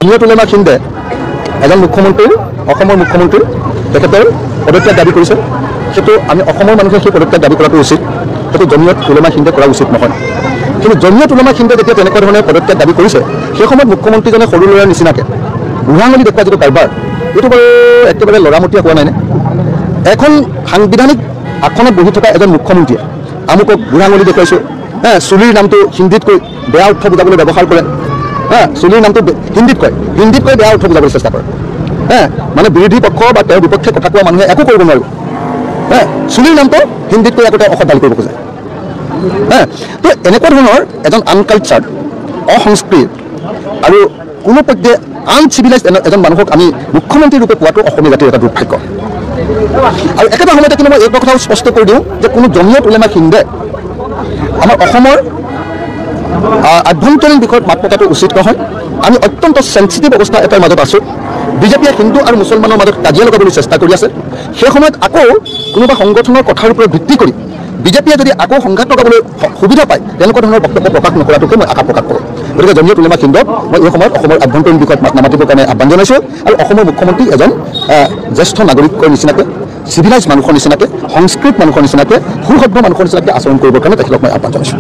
জমিয়ত উলেমা হিন্দে এজন মুখ্যমন্ত্ৰীৰ অসমৰ মুখ্যমন্ত্ৰীৰ তেখেতৰ পদত্যাগ দাবী কৰিছে সেইটো আমি অসমৰ মানুহে সেই পদত্যাগ দাবী কৰাটো উচিত সেইটো জমিয়ত উলেমা হিন্দে কৰা উচিত নহয় কিন্তু জমিয়ত উলেমা হিন্দে যেতিয়া তেনেকুৱা ধৰণে পদত্যাগ দাবী কৰিছে সেই সময়ত মুখ্যমন্ত্ৰীজনে সৰু ল'ৰাৰ নিচিনাকৈ বুঢ়াঙুলি দেখুওৱা যিটো কাৰবাৰ এইটো বাৰু একেবাৰে লৰামতীয়া হোৱা নাই নে এখন সাংবিধানিক আসনত বহি থকা এজন মুখ্যমন্ত্ৰীয়ে আমুকক বুঢ়াঙুলি দেখুৱাইছোঁ চুলিৰ নামটো হিন্দীতকৈ বেয়া অৰ্থ বুজাবলৈ ব্যৱহাৰ কৰে চুলিৰ নামটো হিন্দীতকৈ বেয়া অৰ্থ বুজাবলৈ চেষ্টা কৰে মানে বিৰোধী পক্ষ বা তেওঁৰ বিপক্ষে কথা কোৱা মানুহে একো কৰিব নোৱাৰিব চুলিৰ নামটো হিন্দীতকৈ একোটা অসৎ দাবী কৰিব খোজে তো এনেকুৱা ধৰণৰ এজন আনকালচাৰ অসংস্কৃত আৰু কোনো পধ্যে আনচিভিলাইজ এজন মানুহক আমি মুখ্যমন্ত্ৰী ৰূপে পোৱাটো অসমীয়া জাতিৰ এটা দুৰ্ভাগ্য আৰু একেটা সময়তে কিন্তু মই এই কথাও স্পষ্ট কৰি দিওঁ যে কোনো জমিয়ত উলেমা হিন্দে আমাৰ অসমৰ আভ্যন্তৰীণ বিষয়ত মাত মতাটো উচিত নহয় আমি অত্যন্ত চেঞ্চিটিভ অৱস্থা এটাৰ মাজত আছোঁ বিজেপিয়ে হিন্দু আৰু মুছলমানৰ মাজত কাজিয়া লগাবলৈ চেষ্টা কৰি আছে সেই সময়ত আকৌ কোনোবা সংগঠনৰ কথাৰ ওপৰত ভিত্তি কৰি বিজেপিয়ে যদি আকৌ সংঘাত লগাবলৈ সুবিধা পায় তেনেকুৱা ধৰণৰ বক্তব্য প্ৰকাশ নকৰাটোকে মই আশা প্ৰকাশ কৰোঁ গতিকে জমিয়ত উলেমা হিন্দক মই এই সময়ত অসমৰ আভ্যন্তৰীণ বিষয়ত মাত নামাতিবৰ কাৰণে আহ্বান জনাইছোঁ আৰু অসমৰ মুখ্যমন্ত্ৰী এজন জ্যেষ্ঠ নাগৰিকৰ নিচিনাকৈ চিভিলাইজ মানুহৰ নিচিনাকৈ সংস্কৃত মানুহৰ নিচিনাকৈ সুসভ্য মানুহৰ নিচিনাকৈ আচৰণ কৰিবৰ কাৰণে তেখেতক মই আহ্বান জনাইছোঁ